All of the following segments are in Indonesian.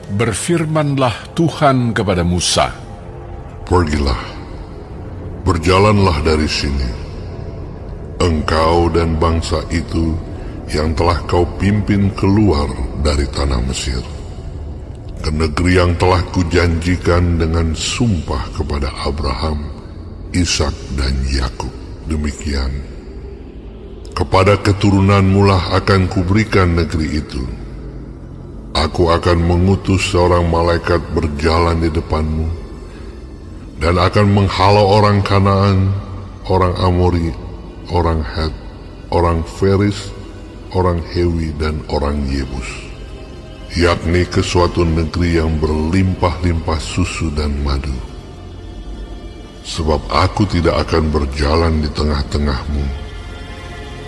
Berfirmanlah Tuhan kepada Musa, "Pergilah, berjalanlah dari sini, engkau dan bangsa itu yang telah kau pimpin keluar dari tanah Mesir, ke negeri yang telah kujanjikan dengan sumpah kepada Abraham, Ishak dan Yakub. Demikian, kepada keturunanmu lah akan kuberikan negeri itu. Aku akan mengutus seorang malaikat berjalan di depanmu, dan akan menghalau orang Kanaan, orang Amori, orang Het, orang Feris, orang Hewi, dan orang Yebus, yakni ke suatu negeri yang berlimpah-limpah susu dan madu. Sebab aku tidak akan berjalan di tengah-tengahmu,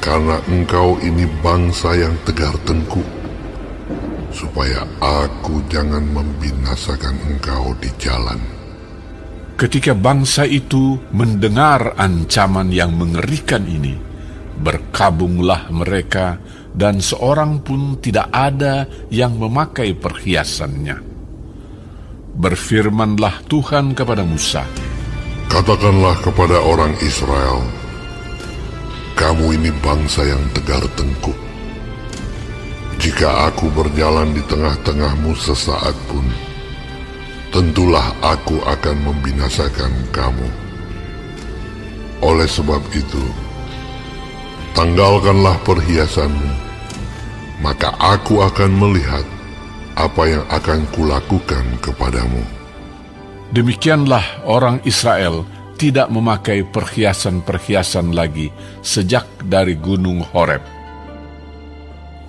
karena engkau ini bangsa yang tegar tengkuk, supaya aku jangan membinasakan engkau di jalan." Ketika bangsa itu mendengar ancaman yang mengerikan ini, berkabunglah mereka, dan seorang pun tidak ada yang memakai perhiasannya. Berfirmanlah Tuhan kepada Musa, "Katakanlah kepada orang Israel, kamu ini bangsa yang tegar tengkuk. Jika aku berjalan di tengah-tengahmu sesaat pun, tentulah aku akan membinasakan kamu. Oleh sebab itu, tanggalkanlah perhiasanmu, maka aku akan melihat apa yang akan kulakukan kepadamu." Demikianlah orang Israel tidak memakai perhiasan-perhiasan lagi sejak dari gunung Horeb.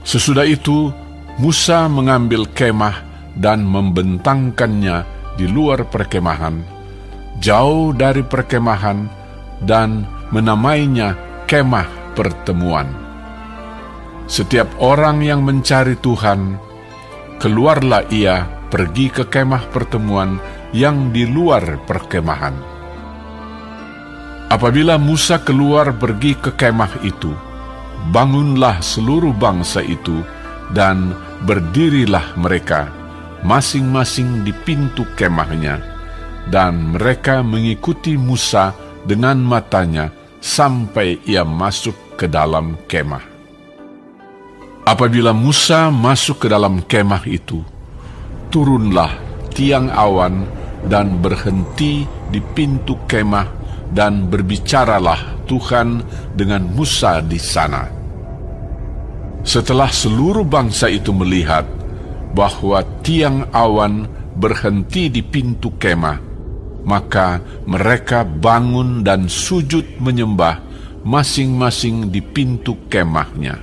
Sesudah itu, Musa mengambil kemah dan membentangkannya di luar perkemahan, jauh dari perkemahan, dan menamainya kemah pertemuan. Setiap orang yang mencari Tuhan, keluarlah ia pergi ke kemah pertemuan yang di luar perkemahan. Apabila Musa keluar pergi ke kemah itu, bangunlah seluruh bangsa itu, dan berdirilah mereka masing-masing di pintu kemahnya, dan mereka mengikuti Musa dengan matanya sampai ia masuk ke dalam kemah. Apabila Musa masuk ke dalam kemah itu, turunlah tiang awan dan berhenti di pintu kemah, dan berbicaralah Tuhan dengan Musa di sana. Setelah seluruh bangsa itu melihat bahwa tiang awan berhenti di pintu kemah, maka mereka bangun dan sujud menyembah masing-masing di pintu kemahnya.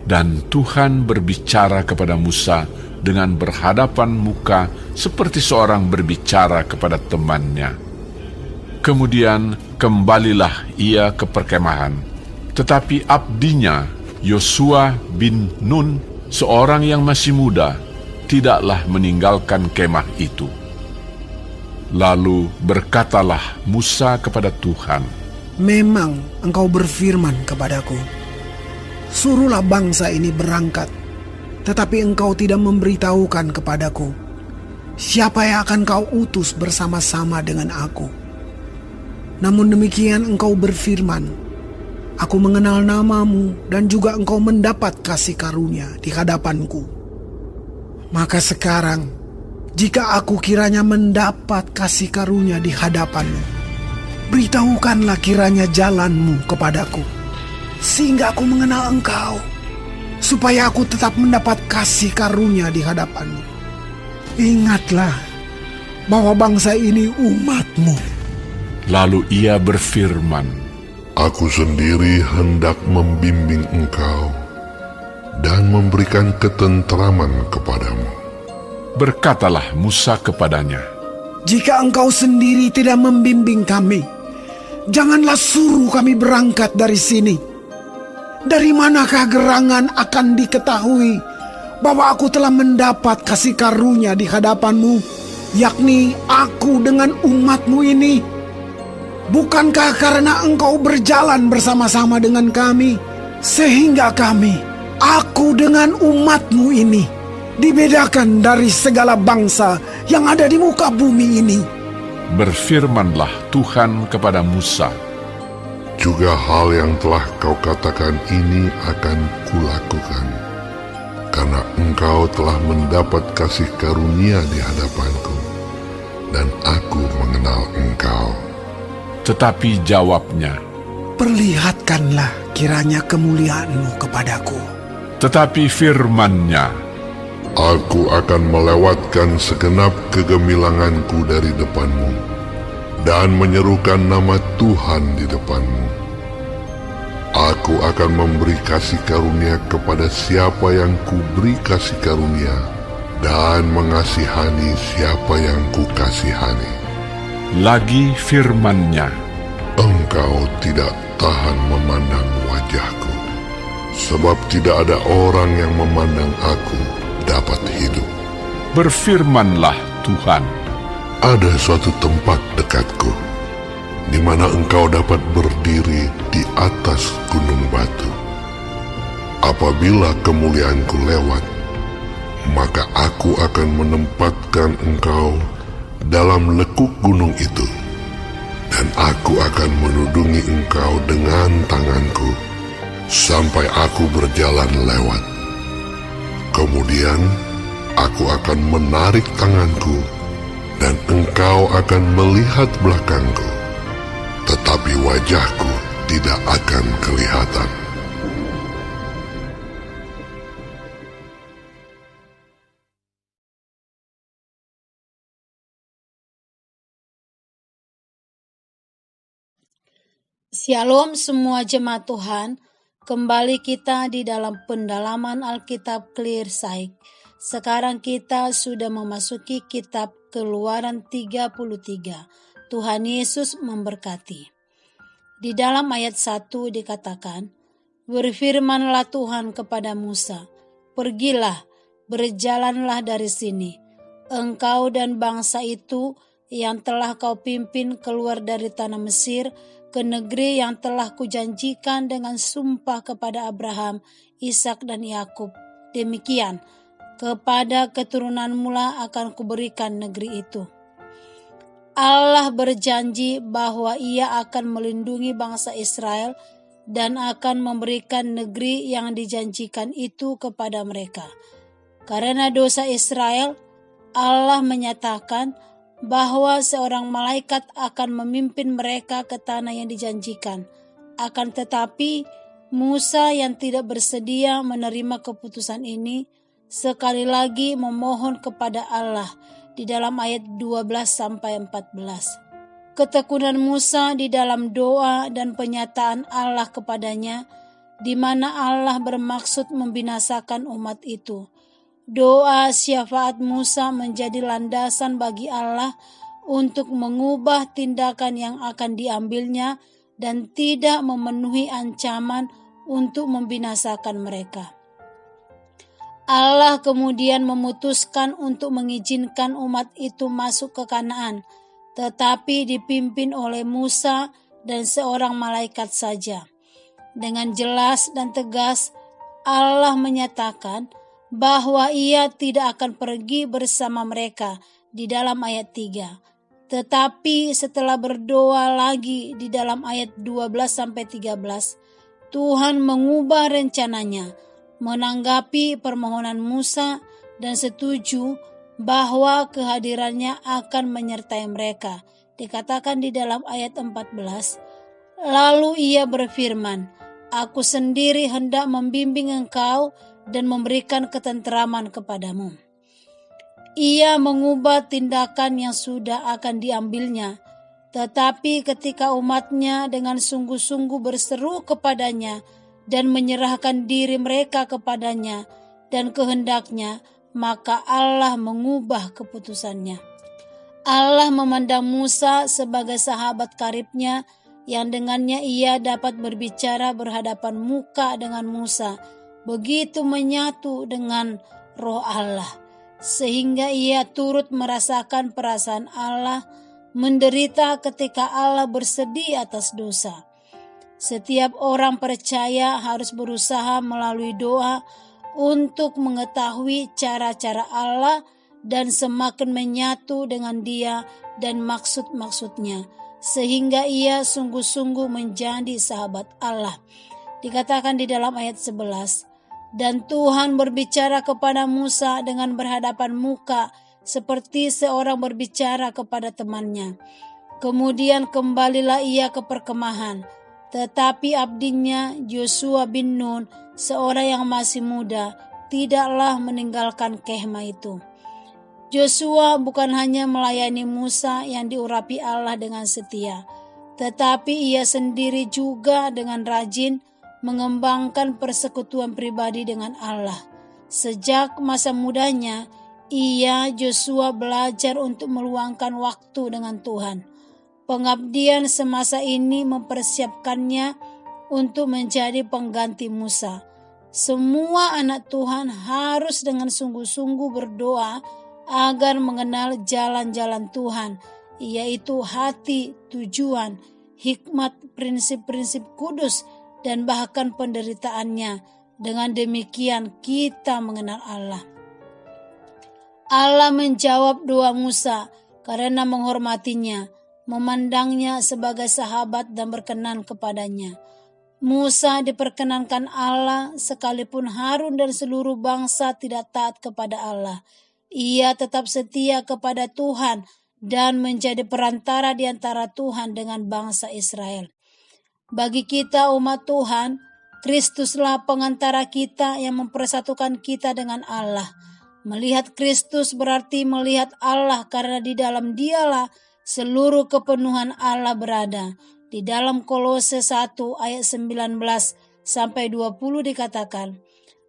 Dan Tuhan berbicara kepada Musa dengan berhadapan muka seperti seorang berbicara kepada temannya. Kemudian kembalilah ia ke perkemahan, tetapi abdinya Yosua bin Nun, seorang yang masih muda, tidaklah meninggalkan kemah itu. Lalu berkatalah Musa kepada Tuhan, "Memang engkau berfirman kepadaku, suruhlah bangsa ini berangkat, tetapi engkau tidak memberitahukan kepadaku siapa yang akan kau utus bersama-sama dengan aku. Namun demikian engkau berfirman, aku mengenal namamu dan juga engkau mendapat kasih karunia di hadapanku. Maka sekarang, jika aku kiranya mendapat kasih karunia di hadapanmu, beritahukanlah kiranya jalanmu kepadaku, sehingga aku mengenal engkau, supaya aku tetap mendapat kasih karunia di hadapanmu. Ingatlah bahwa bangsa ini umatmu." Lalu ia berfirman, "Aku sendiri hendak membimbing engkau dan memberikan ketentraman kepadamu." Berkatalah Musa kepadanya, "Jika engkau sendiri tidak membimbing kami, janganlah suruh kami berangkat dari sini. Dari manakah gerangan akan diketahui bahwa aku telah mendapat kasih karunia di hadapanmu, yakni aku dengan umatmu ini? Bukankah karena engkau berjalan bersama-sama dengan kami, sehingga kami, aku dengan umatmu ini, dibedakan dari segala bangsa yang ada di muka bumi ini. Berfirmanlah Tuhan kepada Musa, Juga hal yang telah kau katakan ini akan kulakukan, karena engkau telah mendapat kasih karunia di hadapanku, dan aku mengenal engkau. tetapi jawabnya, Perlihatkanlah kiranya kemuliaan-Mu kepadaku. tetapi firman-Nya, Aku akan melewatkan segenap kegemilanganku dari depanmu, dan menyerukan nama Tuhan di depanmu. Aku akan memberi kasih karunia kepada siapa yang kuberi kasih karunia, dan mengasihani siapa yang kukasihani. lagi firman-Nya, Engkau tidak tahan memandang wajahku, sebab tidak ada orang yang memandang aku dapat hidup. berfirmanlah Tuhan, Ada suatu tempat dekatku, di mana engkau dapat berdiri di atas gunung batu. Apabila kemuliaanku lewat, maka aku akan menempatkan engkau dalam lekuk gunung itu, dan aku akan menudungi engkau dengan tanganku sampai aku berjalan lewat. Kemudian aku akan menarik tanganku, dan engkau akan melihat belakangku, tetapi wajahku tidak akan kelihatan. Shalom semua jemaat Tuhan, kembali kita di dalam pendalaman Alkitab Clear Sight. Sekarang kita sudah memasuki kitab Keluaran 33. Tuhan Yesus memberkati. Di dalam ayat 1 dikatakan, berfirmanlah Tuhan kepada Musa, pergilah, berjalanlah dari sini, engkau dan bangsa itu yang telah kau pimpin keluar dari tanah Mesir, ke negeri yang telah kujanjikan dengan sumpah kepada Abraham, Ishak dan Yakub. Demikian, kepada keturunanmu lah akan kuberikan negeri itu. Allah berjanji bahwa Ia akan melindungi bangsa Israel dan akan memberikan negeri yang dijanjikan itu kepada mereka. Karena dosa Israel, Allah menyatakan bahwa seorang malaikat akan memimpin mereka ke tanah yang dijanjikan. Akan tetapi, Musa yang tidak bersedia menerima keputusan ini, sekali lagi memohon kepada Allah di dalam ayat 12-14. Ketekunan Musa di dalam doa dan penyataan Allah kepadanya, di mana Allah bermaksud membinasakan umat itu. Doa syafaat Musa menjadi landasan bagi Allah untuk mengubah tindakan yang akan diambilnya dan tidak memenuhi ancaman untuk membinasakan mereka. Allah kemudian memutuskan untuk mengizinkan umat itu masuk ke Kanaan, tetapi dipimpin oleh Musa dan seorang malaikat saja. Dengan jelas dan tegas, Allah menyatakan bahwa Ia tidak akan pergi bersama mereka di dalam ayat 3. Tetapi setelah berdoa lagi di dalam ayat 12-13, Tuhan mengubah rencananya, menanggapi permohonan Musa dan setuju bahwa kehadirannya akan menyertai mereka. Dikatakan di dalam ayat 14, lalu Ia berfirman, Aku sendiri hendak membimbing engkau dan memberikan ketenteraman kepadamu. Ia mengubah tindakan yang sudah akan diambilnya, tetapi ketika umatnya dengan sungguh-sungguh berseru kepadanya dan menyerahkan diri mereka kepadanya dan kehendaknya, maka Allah mengubah keputusannya. Allah memandang Musa sebagai sahabat karibnya yang dengannya ia dapat berbicara berhadapan muka dengan Musa, begitu menyatu dengan roh Allah, sehingga ia turut merasakan perasaan Allah, menderita ketika Allah bersedih atas dosa. Setiap orang percaya harus berusaha melalui doa untuk mengetahui cara-cara Allah dan semakin menyatu dengan Dia dan maksud-maksudnya, sehingga ia sungguh-sungguh menjadi sahabat Allah. Dikatakan di dalam ayat 11, dan Tuhan berbicara kepada Musa dengan berhadapan muka seperti seorang berbicara kepada temannya. Kemudian kembalilah ia ke perkemahan, tetapi abdinya Yosua bin Nun, seorang yang masih muda, tidaklah meninggalkan kemah itu. Yosua bukan hanya melayani Musa yang diurapi Allah dengan setia, tetapi ia sendiri juga dengan rajin mengembangkan persekutuan pribadi dengan Allah. Sejak masa mudanya, Yosua belajar untuk meluangkan waktu dengan Tuhan. Pengabdian semasa ini mempersiapkannya untuk menjadi pengganti Musa. Semua anak Tuhan harus dengan sungguh-sungguh berdoa agar mengenal jalan-jalan Tuhan, yaitu hati, tujuan, hikmat, prinsip-prinsip kudus, dan bahkan penderitaannya. Dengan demikian kita mengenal Allah. Allah menjawab doa Musa karena menghormatinya, memandangnya sebagai sahabat dan berkenan kepadanya. Musa diperkenankan Allah sekalipun Harun dan seluruh bangsa tidak taat kepada Allah. Ia tetap setia kepada Tuhan dan menjadi perantara di antara Tuhan dengan bangsa Israel. Bagi kita umat Tuhan, Kristuslah pengantara kita yang mempersatukan kita dengan Allah. Melihat Kristus berarti melihat Allah karena di dalam Dialah seluruh kepenuhan Allah berada. Di dalam Kolose 1 ayat 19 sampai 20 dikatakan,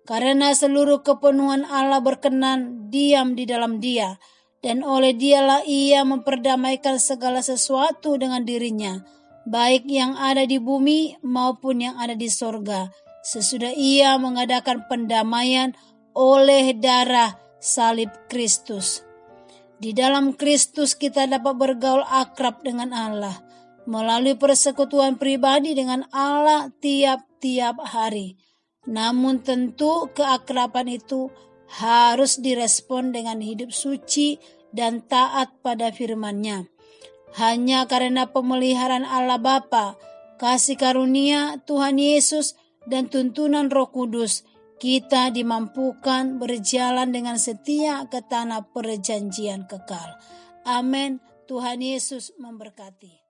karena seluruh kepenuhan Allah berkenan diam di dalam Dia, dan oleh Dialah Ia memperdamaikan segala sesuatu dengan dirinya, baik yang ada di bumi maupun yang ada di sorga, sesudah Ia mengadakan pendamaian oleh darah salib Kristus. Di dalam Kristus kita dapat bergaul akrab dengan Allah, melalui persekutuan pribadi dengan Allah tiap-tiap hari. Namun tentu keakraban itu harus direspon dengan hidup suci dan taat pada firman-Nya. Hanya karena pemeliharaan Allah Bapa, kasih karunia Tuhan Yesus, dan tuntunan Roh Kudus, kita dimampukan berjalan dengan setia ke tanah perjanjian kekal. Amin. Tuhan Yesus memberkati.